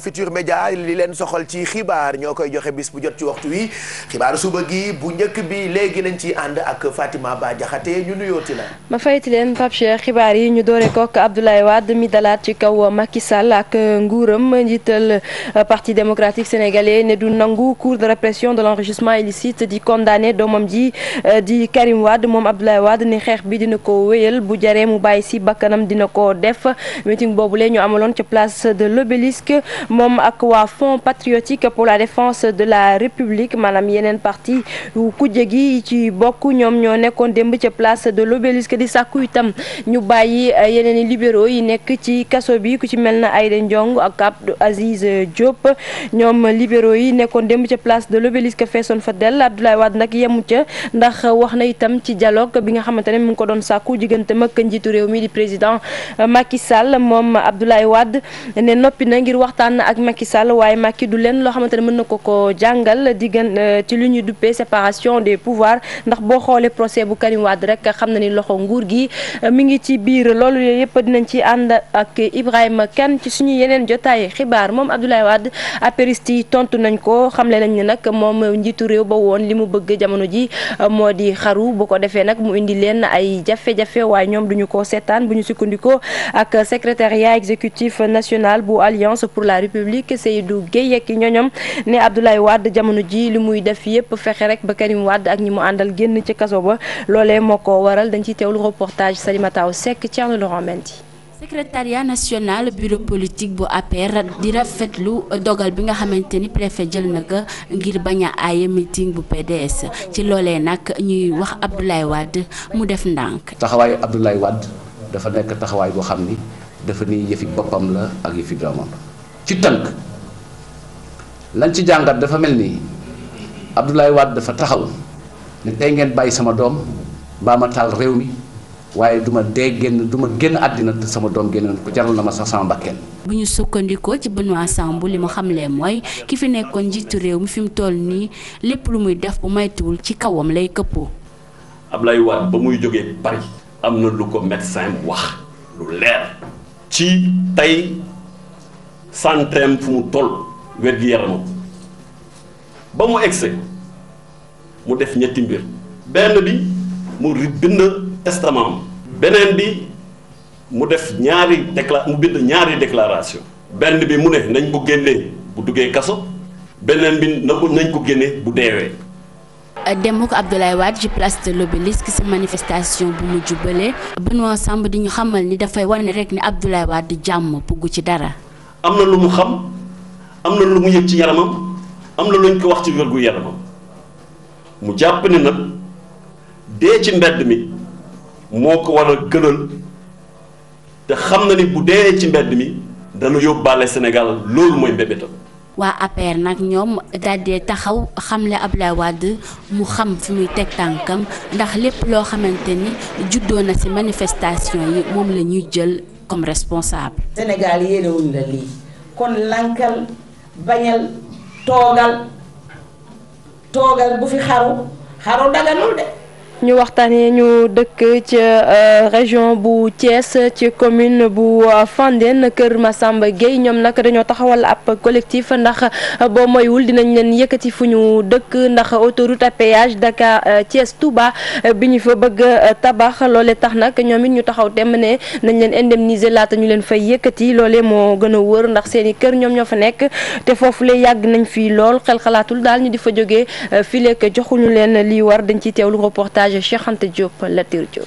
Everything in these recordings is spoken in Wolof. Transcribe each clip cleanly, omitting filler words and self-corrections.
Futurs Médias li leen soxal ci xibaar ñoo koy joxe bis bu jot ci waxtu wi xibaaru suba gi bu njëkk bi léegi lañ ciy ànd ak Fatima Ba Jaxate ñu nuyooti la. ma fayti leen Pape Cheikh xibaar yi ñu doore ko ak Abdoulaye Wade mi dalaat ci kaw Macky Sall ak nguuram njiital parti démocratique sénégalais ne du nangu cour de répression de l'enrichissement illicite di condamné doomam ji di Karim Wade moom Abdoulaye Wade ni xeex bi dina ko wéyal bu jaree mu bàyyi si bakkanam dina ko def meeting boobu la ñu amaloon ca place de l'Obélisque moom ak waa Fonds patriotique pour la défense de la République maanaam yeneen parti yu kujje gi ci bokk ñoom ñoo nekkoon démb ca place de l'Obélisque di sàkku itam ñu bàyyi yeneen i libéraux yi nekk ci kaso bi ku ci mel na Aïda Ndiong ak Abdou Aziz Diop ñoom libéraux yi nekkoon démb ca place de l'Obélisque feesoon fa del Abdoulaye Wade nag yemu ca ndax wax na itam ci dialogue bi nga xamante ne mu ngi ko doon sàkku diggante ak njiitu réew mi di président Macky Sall moom Abdoulaye Wade ne noppi na ngir waxtaan ak Macky Sall waaye Macky du leen loo xamante ne mën na ko jàngal ci lu ñuy duppee séparation des pouvoirs ndax boo xoolee procès bu Karim Wade rek xam na ni loxo nguur gi mi ngi ci biir loolu yooyu yëpp dinañ ci ànd ak Ibrahima Kane ci suñu yeneen jotaay xibaar moom Abdoulaye Wade apériste yi tontu nañ ko xamle nañ ne nag moom njiitu réew ba woon li mu bëgg jamono ji moo di xaru bu ko defee nag mu indi leen ay jafe-jafe waaye ñoom duñu ko seetaan bu ñu sukkandikoo ak secrétariat exécutif national bu Alliance pour la République Seydou Guèye ak ñoñom ne Abdoulaye Wade jamono ji li muy def yépp fexe rek ba Karim Wade ak ñi mu àndal génn ci kaso ba loolee moo ko waral dañ ciy teewlu reportage Salimata Seck Thierno Laurent Mendy. secrétariat national bureau politique bu APR di rafetlu dogal bi nga xamante ni préfet jël na ko ngir bañ a aaye meeting bu PDS ci loolee nag ñuy wax Abdoulaye Wade mu def ndànk. taxawaayu Abdoulaye Wade dafa nekk taxawaay boo xam ni dafa ni yëfi boppam la ak yëfi doomam ci tënk lañ ci jàngat dafa mel ni Abdoulaye Wade dafa taxaw ne tey ngeen bàyyi sama doom baa ma taal réew mi waaye du ma génn àddina te sama doom génnoon ko jaral na ma sax sama mbakkeen. bu ñu sukkandikoo ci Benoît Sambou li mu xamle mooy ki fi nekkoon njiitu réew mi fi mu toll nii lépp lu muy def bu maytuwul ci kawam lay këppoo. Abdoulaye Wade ba muy jógee Paris am na lu ko médecin wax lu leer ci tey santeem fu mu toll wér-gi-yaramam ba mu egse mu def ñetti mbir benn bi mu bind testament beneen bi mu def mu bind ñaari déclaration benn bi mu ne nañ ko génnee bu duggee kaso beneen bi nañ ko génnee bu deewee. dem ko Abdoulaye Wade ci place de l'Obélisque ci manifestation bu mu jubbalee Benoît Sambou di ñu xamal ni dafay wane rek ni Abdoulaye Wade jàmm bugg ci dara. am na lu mu xam am na lu mu yëg ci yaramam am na luñ ko wax ci wérgu yaramam mu jàpp ni nag dee ci mbedd mi moo ko war a gënal te xam na ni bu dee ci mbedd mi dana yóbbaale Sénégal loolu mooy mbébétam. waa APR nag ñoom daal taxaw xamle Abdoulaye Wade mu xam fi muy teg tànkam ndax lépp loo xamante ni juddoo na ci manifestation yi moom la ñuy jël comme responsable. Sénégal yéenewuñ la lii kon lankal bañal toogal bu fi xaru daganul de. ñu waxtaanee ñu dëkk ci région bu Thiès ci commune bu Fandène Kër Massamba Gueye ñoom nag dañoo taxawal ab collectif ndax boo moywul dinañ leen yëkkati fu ñu dëkk ndax autoroute à péage Dakar Thiès Touba bi ñu fa bëgg tabax loole tax nag ñoom it ñu taxaw temm ne nañ leen indemniser laata ñu leen fay yëkkati loole moo gën a wër ndax seen i kër ñoom ñoo fa nekk te foofu la yàgg nañ fii lool xel xalaatul daal ñu di fa jógee fii lekk joxuñu leen lii war dañ ciy teewlu reportage Cheikh Anta Diop Latir Diop.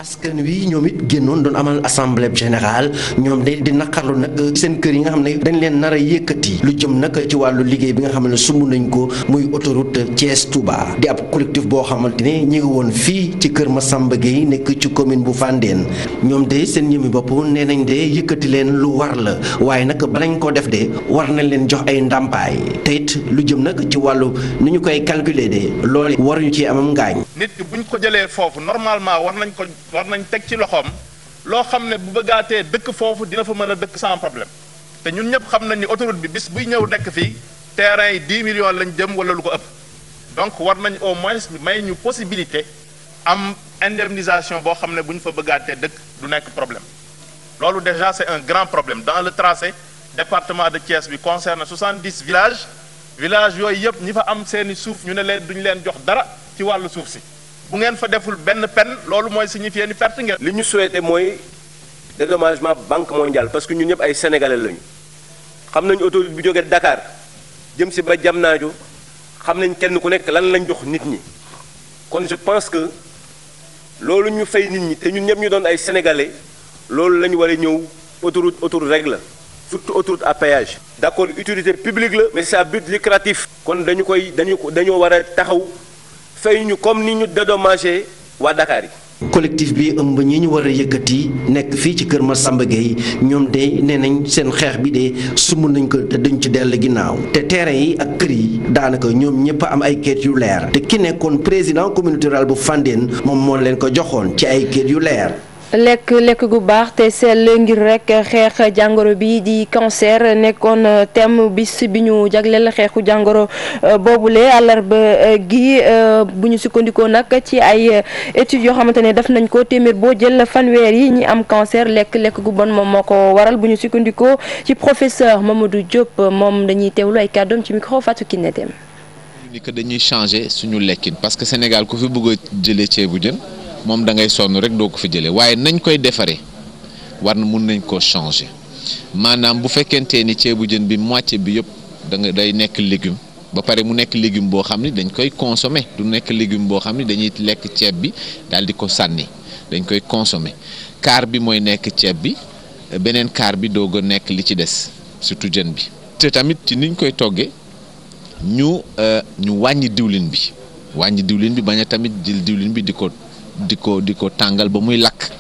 askan wi ñoom it génnoon doon amal assemblée générale ñoom de di naqarlu nag seen kër yi nga xam ne dañ leen nar a yëkkati lu jëm nag ci wàllu liggéey bi nga xam ne sumb nañ ko muy autoroute Thiès Touba di ab collectif boo xamante ne ñi ngi woon fii ci Kër Massamba Gueye nekk ci commune bu Fandène ñoom de seen ñëmi bopp nee nañ de yëkkati leen lu war la waaye nag balañ ko def de war nañ leen jox ay ndàmpaay te it lu jëm nag ci wàllu ni ñu koy calculer de loolu waruñu ci amam ngaañ. nit ki buñ ko jëlee foofu normalement war nañ teg ci loxoom loo xam ne bu bëggaatee dëkk foofu dina fa mën a dëkk sans problème te ñun ñëpp xam nañ ni autoroute bi bis buy ñëw nekk fii terrain yi 10 millions lañ jëm wala lu ko ëpp donc war nañ au moins may ñu possibilité am indemnisation boo xam ne bu ñu fa bëggaatee dëkk du nekk problème loolu déjà c'est un grand problème dans le tracé département de Thiès bi concerne 70 villages yooyu yëpp ñi fa am seeni suuf ñu ne leen duñu leen jox dara ci wàllu suuf si bu ngeen fa deful benn pen loolu mooy signifier ni perte ngeen. li ñu souhaité mooy dédommagement banque mondiale parce que ñun ñëpp ay sénégalais lañu xam nañu autoroute bi jógee Dakar jëm si ba Diamniadio xam nañ kenn ku nekk lan lañ jox nit ñi kon je pense que loolu ñu fay nit ñi te ñun ñëpp ñu doon ay sénégalais loolu la ñu war a ñëw autoroute rek la surtout autoroute à péage. d'accord utilité publique la mais c'est à but lucratif. kon dañoo war a taxaw fay ñu comme ni ñu dédommagé waa Dakar yi. collectif bi ëmb ñi ñu war a yëkkati nekk fii ci kër Massamba Gueye ñoom de nee nañ seen xeex bi de sumb nañ ko te duñ ci dell ginnaaw te terrain yi ak kër yi daanaka ñoom ñëpp am ay kayit yu leer te ki nekkoon président communauté rurale bu Fandène moom moo leen ko joxoon ci ay kayit yu leer. lekk gu baax te sell ngir rek xeex jàngoro bi di cancer nekkoon thème bis bi ñu jagleel xeexu jàngoro boobule àllarba gi bu ñu sukkandikoo nag ci ay études yoo xamante ne def nañ ko téeméer boo jël fanweer yi ñi am cancer lekk gu bon moom moo ko waral bu ñu sukkandikoo ci professeur Mamadou Diop moom dañuy teewlu ay kàddoom ci micro Fatou Kiné Deme. ni que dañuy changer suñu lekkin parce que Sénégal ku fi bëgg a jëlee ceebu jën. moom da ngay sonn rek doo ko fi jëlee waaye nañ koy defaree war na mun nañ koo changer maanaam bu fekkentee ni ceebu jën bi moitié bi yëpp day nekk légume ba pare mu nekk légume boo xam ni dañ koy consommer du nekk légume boo xam ni dañuy lekk ceeb bi daal di ko sànni dañ koy consommer quart bi mooy nekk ceeb bi beneen quart bi doog a nekk li ci des surtout jën bi. te tamit ci niñ koy toggee ñu wàññi diwlin bi bañ a tamit jël diwlin bi di ko tàngal ba muy lakk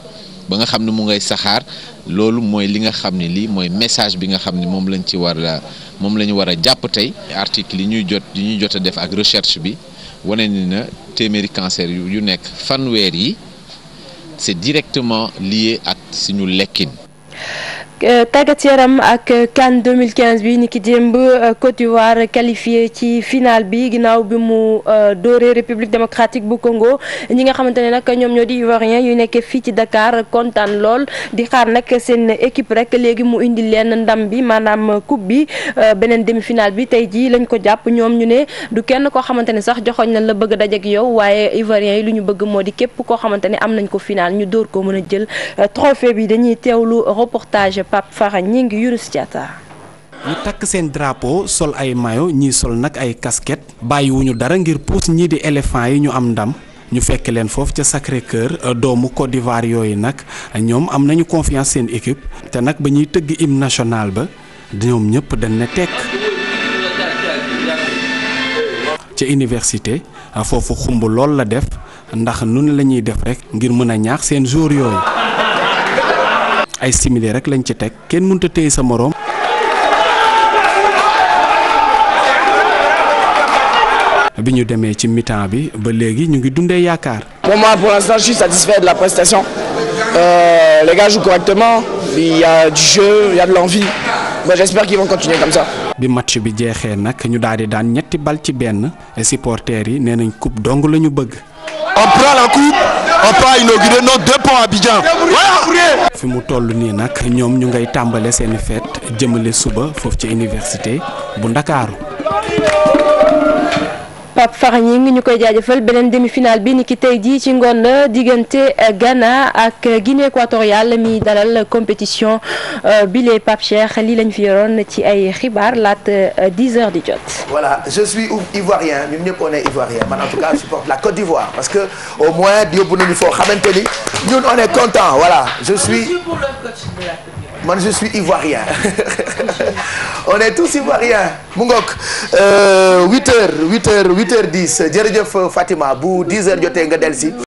ba nga xam ne mu ngay saxaar loolu mooy li nga xam ne lii mooy message bi nga xam ne moom la ñu war a jàpp tey. article yi ñuy jot a def ak recherche bi wane ni na téeméeri cancer yu nekk fanweer yi c'est directement lié ak suñu lekkin. tàggat yaram ak CAN 2015 bi ni ki démb Côte d'Ivoire qualifié ci finale bi ginnaaw bi mu dooree République démocratique bu Congo ñi nga xamante ne nag ñoom ñoo di Ivoirien yu nekkee fii ci Dakar kontaan lool di xaar nag seen équipe rek léegi mu indi leen ndam bi maanaam coupe bi beneen demi-finale bi tey jii lañ ko jàpp ñoom ñu ne du kenn koo xamante ne sax joxoñ nañ la bëgg a dajeek yow waaye Ivoirien yi lu ñu bëgg moo di képp koo xamante ne am nañ ko finale ñu dóor ko mën a jël trophée bi dañuy teewlu reportage Pape Fara ñi ngi Yunus Diatta. ñu takk seen drapeau sol ay maillot ñii sol nag ay casquette bàyyiwuñu dara ngir puus ñii di éléphant yi ñu am ndam ñu fekk leen foofu ca Sacré-Cœur doomu Côte d'Ivoire yooyu nag ñoom am nañu confiance seen équipe te nag ba ñuy tëgg hymne national ba ñoom ñëpp dañ ne tekk ca université foofu xumb lool la def ndax nun la ñuy def rek ngir mën a ñaax seen jour yooyu ay simili rek lañ ci teg kenn mënut a téye sa moroom. bi ñu demee ci mi-temps bi ba léegi ñu ngi dundee yaakaar. Pour moi, pour l'instant, je suis satisfait de la prestation. Les gars jouent correctement, il y a du jeu, il y a de l'envie. Moi, j'espère qu'ils vont continuer comme ça. bi match bi jeexee nag ñu daal di daan ñetti bal ci benn supporters yi nee nañ coupe dong la ñu bëgg. On prend la coupe, on peut inaugurer nos 2 ponts à Abidjan. fi mu toll nii nag ñoom ñu ngay tàmbale seeni fête jëmale suba foofu ci université bu Ndakaaru. Pape Fara ñi ngi ñu koy jaajëfal beneen demi-finale bi ni ki tey jii ci ngoon la diggante Ghana ak Guinée équatoriale mi dalal compétition bi les Pape Cheikh lii lañ fi yoroon ci ay xibaar laata 10h di jot. Voilà, je suis ivoirien ñun ñëpp on est ivoirien man en tout cas je supporte la Côte d'Ivoire parce que au moins yóbbu nañu foo xamante ni ñun on est content voilà je suis ivoirien on est tous ivoiriens mu ngoog 8h10 jërëjëf Fatima bu 10h jotee nga dellusi